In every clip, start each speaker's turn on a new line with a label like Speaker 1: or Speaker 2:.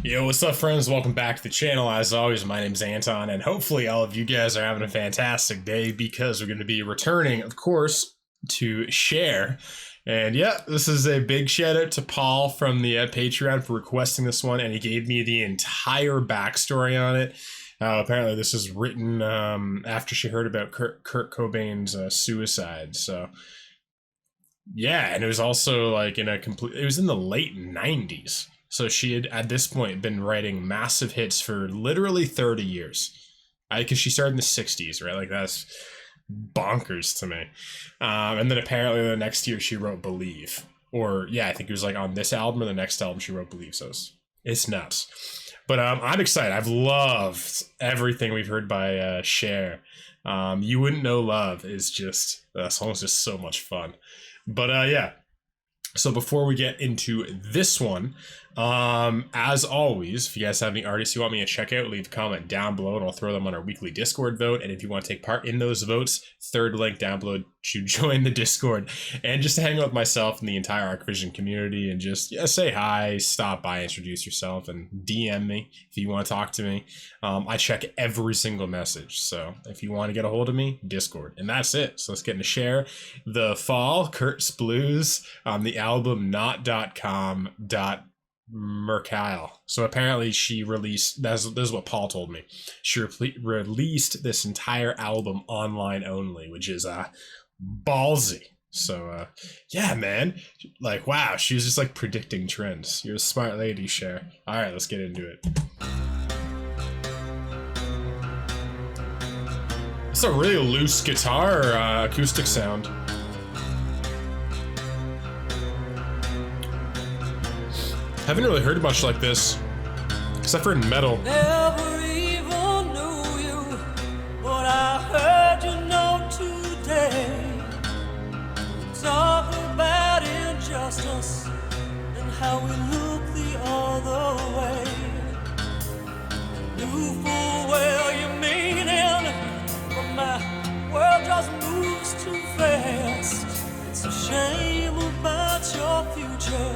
Speaker 1: Yo, what's up, friends? Welcome back to the channel. As always, my name's Anton, and hopefully all of you guys are having a fantastic day because we're going to be returning, of course, to SHOUTOUT. And yeah, this is a big shout out to Paul from the Patreon for requesting this one, and he gave me the entire backstory on it. Apparently this is written after she heard about Kurt Cobain's suicide. So yeah, and it was also like it was in the late 90s. So she had, at this point, been writing massive hits for literally 30 years. Because she started in the 60s, right? Like, that's bonkers to me. And then apparently the next year she wrote Believe. Or, yeah, I think it was like on this album or the next album she wrote Believe. So it's nuts. But I'm excited. I've loved everything we've heard by Cher. You Wouldn't Know Love is just, that song's just so much fun. But yeah. So before we get into this one, as always, if you guys have any artists you want me to check out, leave a comment down below and I'll throw them on our weekly Discord vote. And if you want to take part in those votes, third link down below to join the Discord and just to hang out with myself and the entire Arcvision community and just say hi, stop by, introduce yourself, and DM me if you want to talk to me. I check every single message. So if you want to get a hold of me, Discord. And that's it. So let's get into Cher. The Fall, Kurt's Blues, the album not.com. Merek. So apparently she released, this is what Paul told me, she released this entire album online only, which is ballsy. So yeah, man, like, wow, she was just like predicting trends. You're a smart lady, Cher. All right, let's get into it. It's a really loose guitar acoustic sound. Haven't really heard much like this, except for in metal.
Speaker 2: Never even knew you, but I heard you know today. Talk about injustice and how we look the other way. Knew full well you meaning, but my world just moves too fast. It's a shame about your future.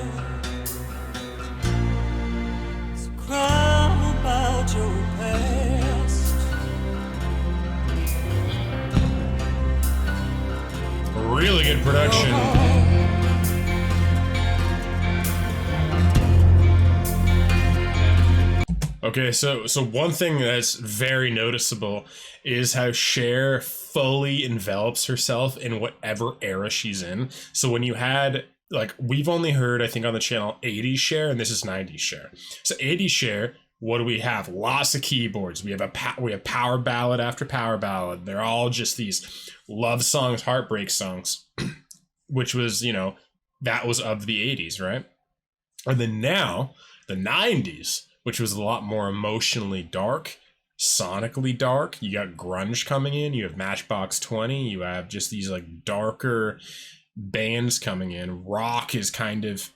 Speaker 2: Cry about your past.
Speaker 1: Really good production. Okay, so one thing that's very noticeable is how Cher fully envelops herself in whatever era she's in. So when you had, like, we've only heard, I think on the channel, 80s Cher, and this is 90s Cher. So 80s Cher, what do we have? Lots of keyboards. We have power ballad after power ballad. They're all just these love songs, heartbreak songs, which was, that was of the 80s, right? And then now, the 90s, which was a lot more emotionally dark, sonically dark. You got grunge coming in. You have Matchbox 20. You have just these like darker bands coming in. Rock is kind of,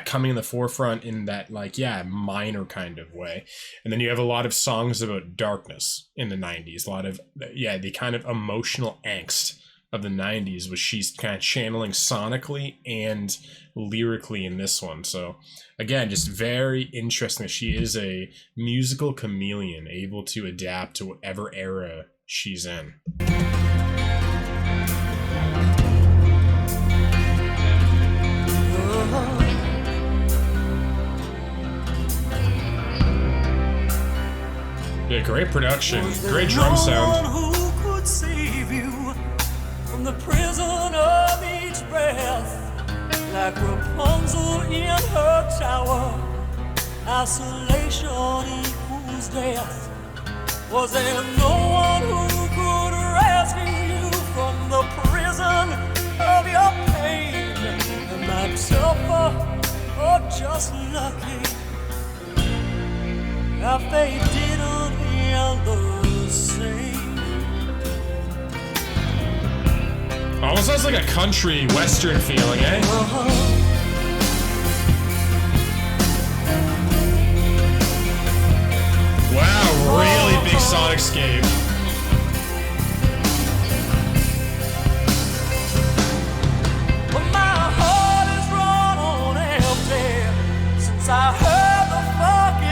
Speaker 1: coming in the forefront in that, like, minor kind of way. And then you have a lot of songs about darkness in the 90s. A lot of, the kind of emotional angst of the 90s, which she's kind of channeling sonically and lyrically in this one. So again, just very interesting that she is a musical chameleon, able to adapt to whatever era she's in. Yeah, great production, great drum sound.
Speaker 2: Who could save you from the prison of each breath? Like Rapunzel in her tower, isolation equals death. Was there no one who could rescue you from the prison of your pain? Am I tougher or just lucky? If they didn't end the same.
Speaker 1: Almost has like a country western feeling, eh? Wow, really big sonicascape.
Speaker 2: But my heart is run on empty since I heard the fucking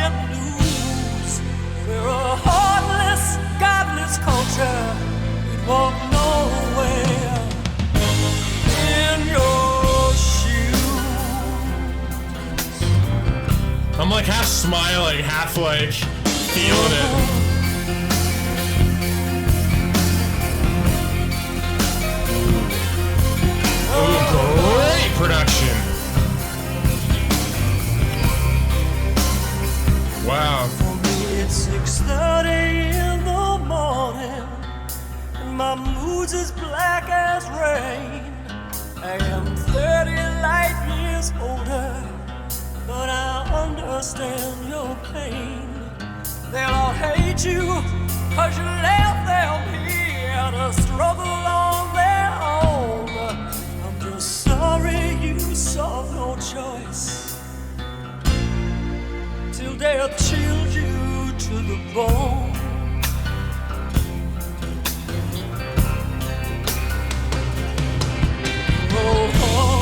Speaker 1: I'm like half smiling, half like feeling it. Great production. Wow.
Speaker 2: For me it's 6:30 in the morning, and my mood's as black as rain. I am 30 light years older, but I understand your pain. They'll all hate you 'cause you left them here to struggle on their own. I'm just sorry you saw no choice till death chilled you to the bone. Oh, oh.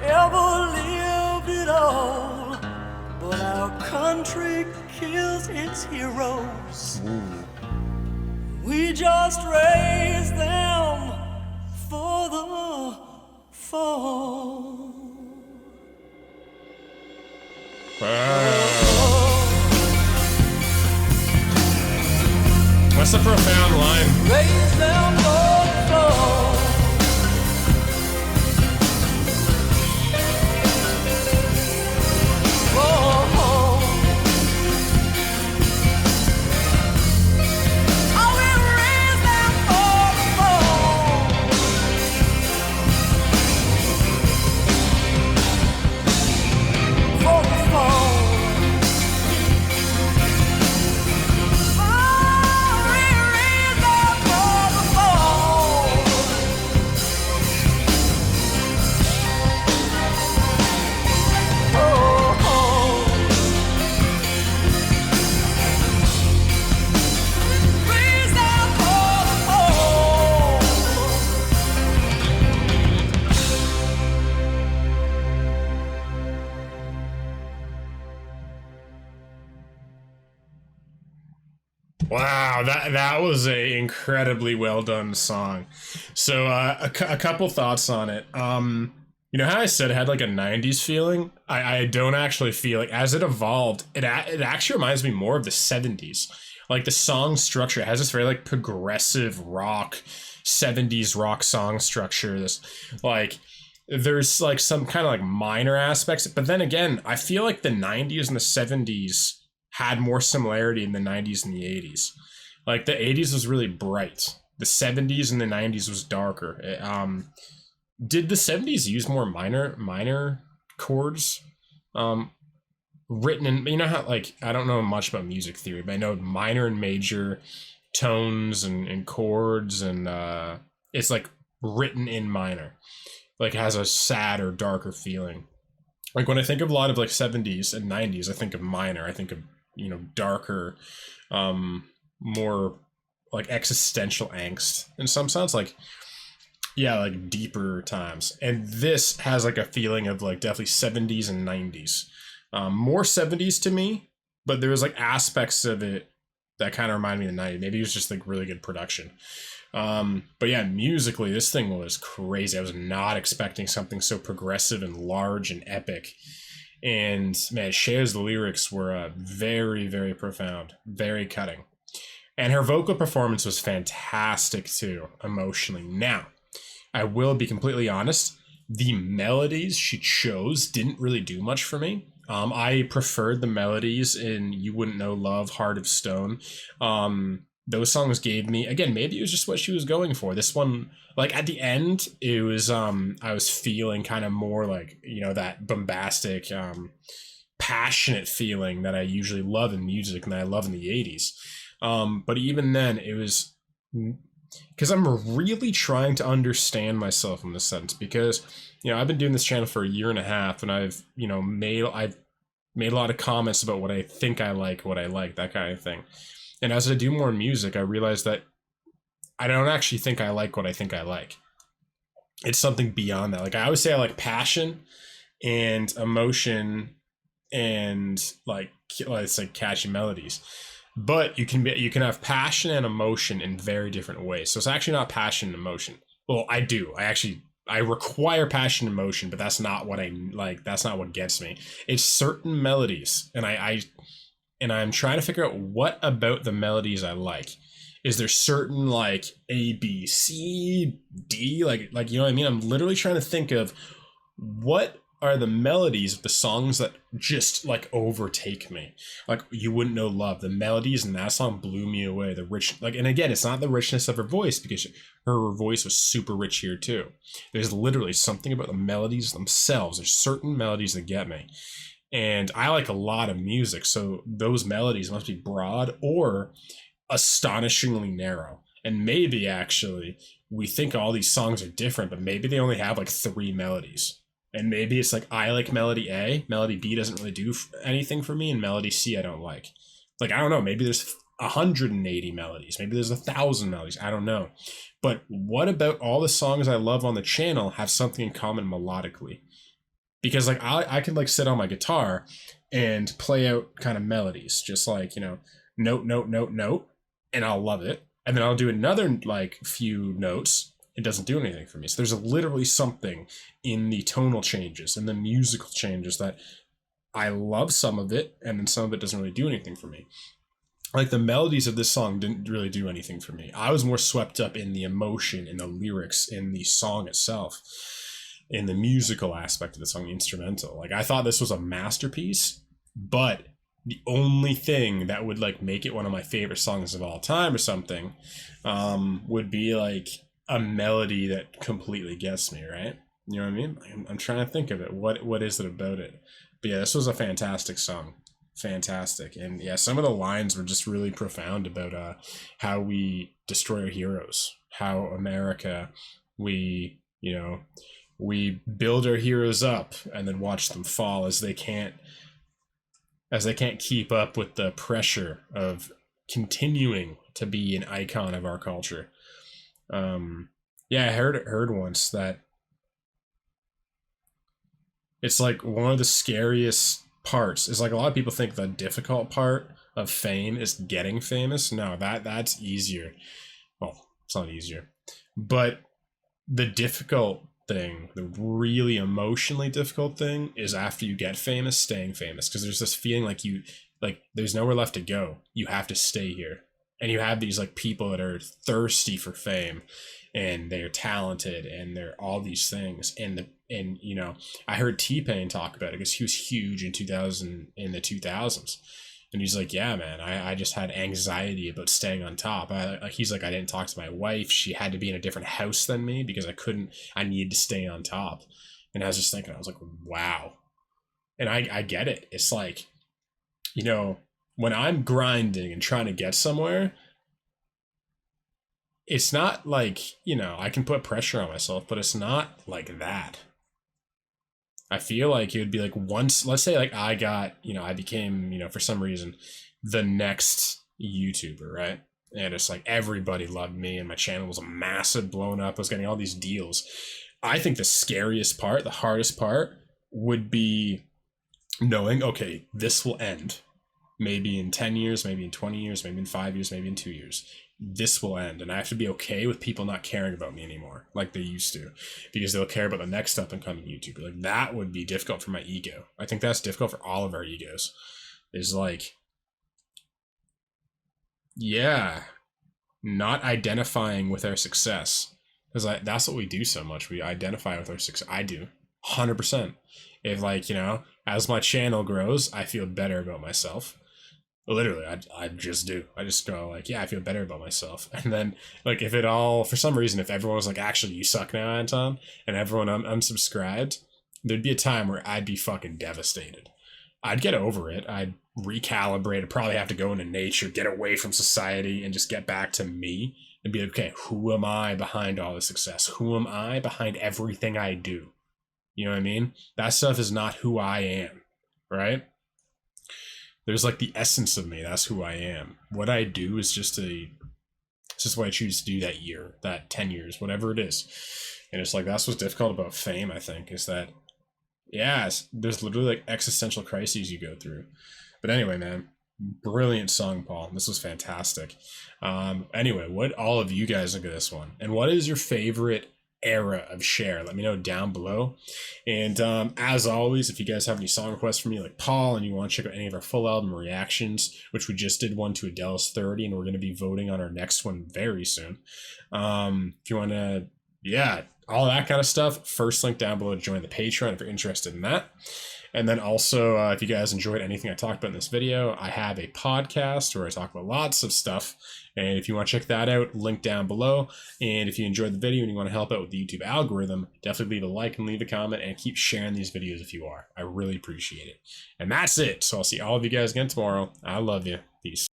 Speaker 2: Ever lived it all, but our country kills its heroes. We just raise them for the fall.
Speaker 1: That's a profound line.
Speaker 2: Raise them for the fall.
Speaker 1: Wow, that was a incredibly well done song. So a couple thoughts on it. You know how I said it had like a 90s feeling? I don't actually feel like, as it evolved, it actually reminds me more of the 70s. Like the song structure has this very like progressive rock, 70s rock song structure. This like there's like some kind of like minor aspects, but then again, I feel like the 90s and the 70s had more similarity in the 90s and the 80s. Like the 80s was really bright. The 70s and the 90s was darker. Did the 70s use more minor chords? Written in, you know how, like, I don't know much about music theory, but I know minor and major tones and chords, and it's like written in minor. Like has a sad or darker feeling. Like when I think of a lot of like 70s and 90s, I think of minor. I think of, you know, darker, more like existential angst in some sense, like, yeah, like deeper times. And this has like a feeling of like definitely 70s and 90s, more 70s to me, but there was like aspects of it that kind of remind me of the 90s. Maybe it was just like really good production. But yeah, musically, this thing was crazy. I was not expecting something so progressive and large and epic. And man, Cher's lyrics were very, very profound, very cutting. And her vocal performance was fantastic too, emotionally. Now, I will be completely honest, the melodies she chose didn't really do much for me. I preferred the melodies in You Wouldn't Know Love, Heart of Stone. Those songs gave me, again, maybe it was just what she was going for. This one, like at the end, it was, I was feeling kind of more like, you know, that bombastic, passionate feeling that I usually love in music and that I love in the 80s. But even then, it was because I'm really trying to understand myself in this sense, because, you know, I've been doing this channel for a year and a half, and I've made a lot of comments about what I think I like, what I like, that kind of thing. And as I do more music, I realize that I don't actually think I like what I think I like. It's something beyond that. Like, I always say I like passion and emotion and like, it's like catchy melodies. But you can have passion and emotion in very different ways. So it's actually not passion and emotion. Well, I require passion and emotion, but that's not what I like. That's not what gets me. It's certain melodies, and I'm trying to figure out what about the melodies I like. Is there certain like A, B, C, D, like you know what I mean? I'm literally trying to think of what are the melodies of the songs that just like overtake me. Like You Wouldn't Know Love, the melodies in that song blew me away. The rich, like, and again, it's not the richness of her voice, because her voice was super rich here too. There's literally something about the melodies themselves. There's certain melodies that get me. And I like a lot of music, so those melodies must be broad or astonishingly narrow. And maybe actually we think all these songs are different, but maybe they only have like 3 melodies. And maybe it's like, I like melody A, melody B doesn't really do anything for me, and melody C I don't like. Like, I don't know, maybe there's 180 melodies, maybe there's 1,000 melodies, I don't know. But what about all the songs I love on the channel have something in common melodically? Because like I can like sit on my guitar and play out kind of melodies, just like, you know, note, note, note, note, and I'll love it. And then I'll do another like few notes. It doesn't do anything for me. So there's literally something in the tonal changes and the musical changes that I love some of it, and then some of it doesn't really do anything for me. Like the melodies of this song didn't really do anything for me. I was more swept up in the emotion, in the lyrics, in the song itself, in the musical aspect of the song, the instrumental. Like, I thought this was a masterpiece, but the only thing that would like make it one of my favorite songs of all time or something would be like a melody that completely gets me, right? You know what I mean? I'm trying to think of it. What is it about it? But yeah, this was a fantastic song. Fantastic. And yeah, some of the lines were just really profound about how we destroy our heroes, how America, we build our heroes up and then watch them fall as they can't keep up with the pressure of continuing to be an icon of our culture. Yeah, I heard once that it's like one of the scariest parts is, like, a lot of people think the difficult part of fame is getting famous. No, that's easier. Well, it's not easier, but the difficult thing, the really emotionally difficult thing, is after you get famous, staying famous, because there's this feeling like there's nowhere left to go. You have to stay here. And you have these like people that are thirsty for fame, and they're talented, and they're all these things. And you know, I heard T-Pain talk about it because he was huge in the 2000s. And he's like, yeah, man, I just had anxiety about staying on top. He's like, I didn't talk to my wife. She had to be in a different house than me because I needed to stay on top. And I was just thinking, I was like, wow. And I get it. It's like, you know, when I'm grinding and trying to get somewhere, it's not like, you know, I can put pressure on myself, but it's not like that. I feel like it would be like, once, let's say like I became, you know, for some reason, the next YouTuber, right? And it's like everybody loved me and my channel was a massive blown up. I was getting all these deals. I think the scariest part, the hardest part, would be knowing, okay, this will end. Maybe in 10 years, maybe in 20 years, maybe in 5 years, maybe in 2 years. This will end, and I have to be okay with people not caring about me anymore like they used to, because they'll care about the next up and coming YouTuber. Like, that would be difficult for my ego. I think that's difficult for all of our egos. Is like, yeah, not identifying with our success, because that's what we do so much. We identify with our success. I do 100%. If, like, you know, as my channel grows, I feel better about myself. Literally, I just do. I just go like, yeah, I feel better about myself. And then, like, if it all, for some reason, if everyone was like, actually, you suck now, Anton, and everyone unsubscribed, there'd be a time where I'd be fucking devastated. I'd get over it. I'd recalibrate. I'd probably have to go into nature, get away from society, and just get back to me. and be like, okay, who am I behind all the success? Who am I behind everything I do? You know what I mean? That stuff is not who I am, right? There's like the essence of me. That's who I am. What I do is just it's just what I choose to do that year, that 10 years, whatever it is. And it's like, that's what's difficult about fame, I think, is that, yeah, there's literally like existential crises you go through. But anyway, man, brilliant song, Paul. This was fantastic. Anyway, what all of you guys think of this one? And what is your favorite era of Cher? Let me know down below. And as always, if you guys have any song requests for me like Paul, and you want to check out any of our full album reactions, which we just did one to Adele's 30, and we're going to be voting on our next one very soon. If you want to, yeah, all that kind of stuff, first link down below to join the Patreon if you're interested in that. And then also, if you guys enjoyed anything I talked about in this video, I have a podcast where I talk about lots of stuff. And if you want to check that out, link down below. And if you enjoyed the video and you want to help out with the YouTube algorithm, definitely leave a like and leave a comment and keep sharing these videos if you are. I really appreciate it. And that's it. So I'll see all of you guys again tomorrow. I love you. Peace.